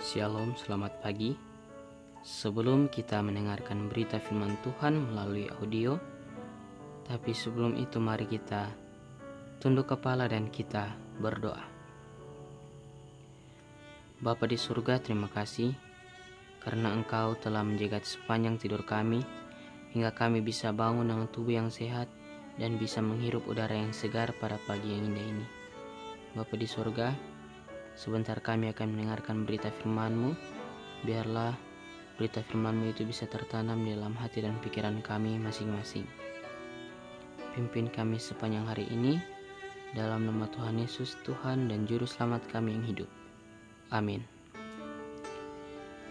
Shalom, selamat pagi. Sebelum kita mendengarkan berita firman Tuhan melalui audio, tapi sebelum itu mari kita tunduk kepala dan kita berdoa. Bapa di surga, terima kasih karena Engkau telah menjaga sepanjang tidur kami hingga kami bisa bangun dengan tubuh yang sehat dan bisa menghirup udara yang segar pada pagi yang indah ini. Bapa di surga, sebentar kami akan mendengarkan berita firman-Mu. Biarlah berita firman-Mu itu bisa tertanam di dalam hati dan pikiran kami masing-masing. Pimpin kami sepanjang hari ini, dalam nama Tuhan Yesus, Tuhan dan Juru Selamat kami yang hidup. Amin.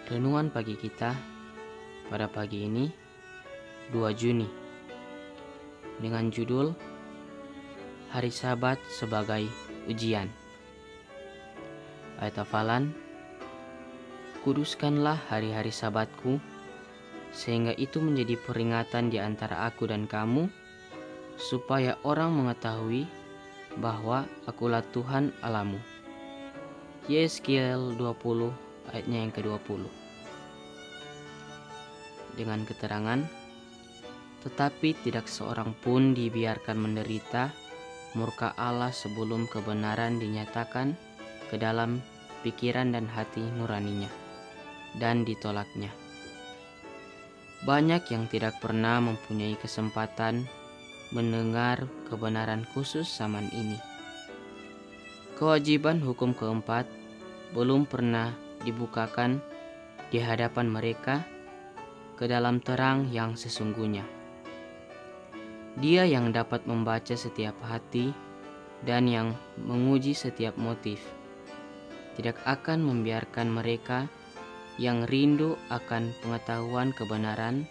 Renungan pagi kita pada pagi ini, 2 Juni, dengan judul Hari Sabat sebagai Ujian. Ayat hafalan, kuduskanlah hari-hari sabatku, sehingga itu menjadi peringatan di antara aku dan kamu, supaya orang mengetahui bahwa akulah Tuhan Allahmu. Yeskiel 20 ayatnya yang ke-20. Dengan keterangan, tetapi tidak seorang pun dibiarkan menderita murka Allah sebelum kebenaran dinyatakan ke dalam pikiran dan hati nuraninya, dan ditolaknya. Banyak yang tidak pernah mempunyai kesempatan mendengar kebenaran khusus zaman ini. Kewajiban hukum keempat belum pernah dibukakan di hadapan mereka ke dalam terang yang sesungguhnya. Dia yang dapat membaca setiap hati dan yang menguji setiap motif tidak akan membiarkan mereka yang rindu akan pengetahuan kebenaran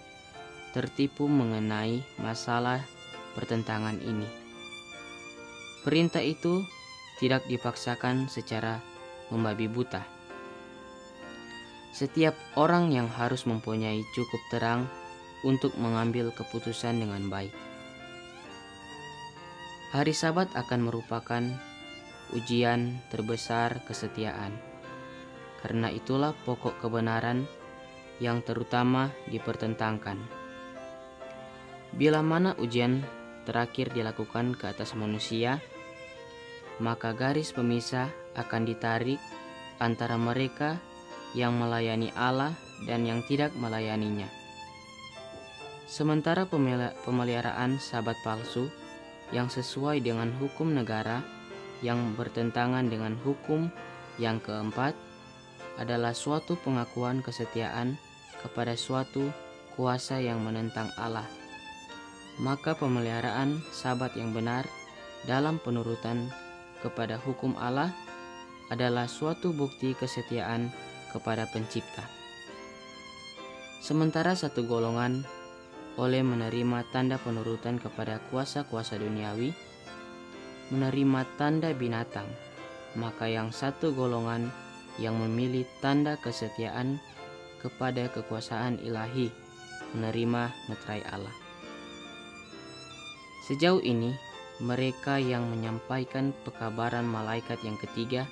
tertipu mengenai masalah pertentangan ini. Perintah itu tidak dipaksakan secara membabi buta. Setiap orang yang harus mempunyai cukup terang untuk mengambil keputusan dengan baik. Hari Sabat akan merupakan ujian terbesar kesetiaan. Karena itulah pokok kebenaran yang terutama dipertentangkan. Bila mana ujian terakhir dilakukan ke atas manusia, maka garis pemisah akan ditarik antara mereka yang melayani Allah dan yang tidak melayaninya. Sementara pemeliharaan sabat palsu yang sesuai dengan hukum negara yang bertentangan dengan hukum yang keempat adalah suatu pengakuan kesetiaan kepada suatu kuasa yang menentang Allah. Maka pemeliharaan sabat yang benar dalam penurutan kepada hukum Allah adalah suatu bukti kesetiaan kepada Pencipta. Sementara satu golongan oleh menerima tanda penurutan kepada kuasa-kuasa duniawi, menerima tanda binatang, maka yang satu golongan yang memilih tanda kesetiaan kepada kekuasaan ilahi, menerima meterai Allah. Sejauh ini, mereka yang menyampaikan pekabaran malaikat yang ketiga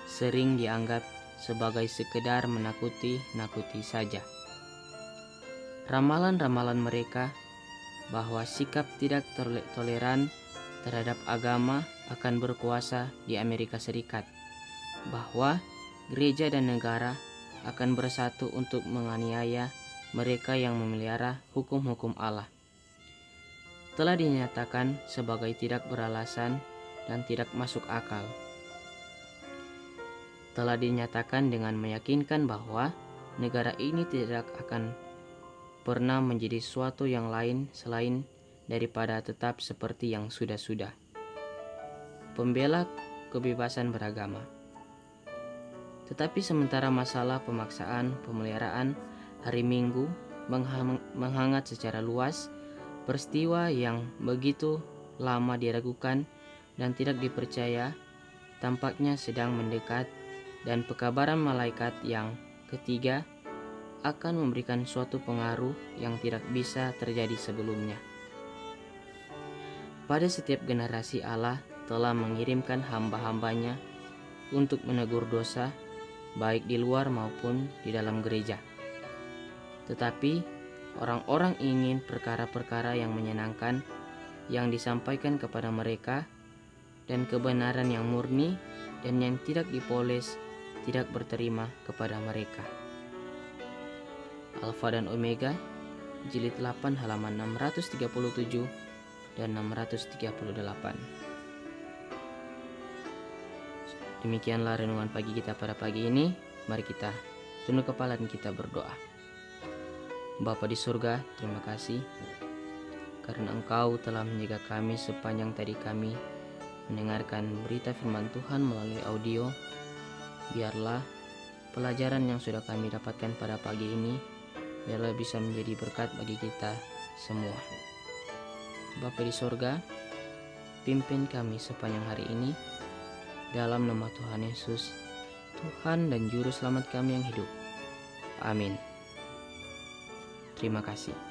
sering dianggap sebagai sekedar menakuti-nakuti saja. Ramalan-ramalan mereka bahwa sikap tidak toleran terhadap agama akan berkuasa di Amerika Serikat, bahwa gereja dan negara akan bersatu untuk menganiaya mereka yang memelihara hukum-hukum Allah, telah dinyatakan sebagai tidak beralasan dan tidak masuk akal. Telah dinyatakan dengan meyakinkan bahwa negara ini tidak akan pernah menjadi suatu yang lain selain daripada tetap seperti yang sudah-sudah. Pembela kebebasan beragama. Tetapi sementara masalah pemaksaan pemeliharaan hari Minggu menghangat secara luas, peristiwa yang begitu lama diragukan dan tidak dipercaya tampaknya sedang mendekat, dan pekabaran malaikat yang ketiga akan memberikan suatu pengaruh yang tidak bisa terjadi sebelumnya. Pada setiap generasi Allah telah mengirimkan hamba-hambanya untuk menegur dosa, baik di luar maupun di dalam gereja. Tetapi orang-orang ingin perkara-perkara yang menyenangkan yang disampaikan kepada mereka, dan kebenaran yang murni dan yang tidak dipoles tidak berterima kepada mereka. Alfa dan Omega, jilid 8 halaman 637 dan 638. Demikianlah renungan pagi kita pada pagi ini. Mari kita tunduk kepala dan kita berdoa. Bapa di surga, terima kasih karena Engkau telah menjaga kami sepanjang tadi kami mendengarkan berita firman Tuhan melalui audio. Biarlah pelajaran yang sudah kami dapatkan pada pagi ini biarlah bisa menjadi berkat bagi kita semua. Bapa di surga, pimpin kami sepanjang hari ini dalam nama Tuhan Yesus, Tuhan dan Juru Selamat kami yang hidup. Amin. Terima kasih.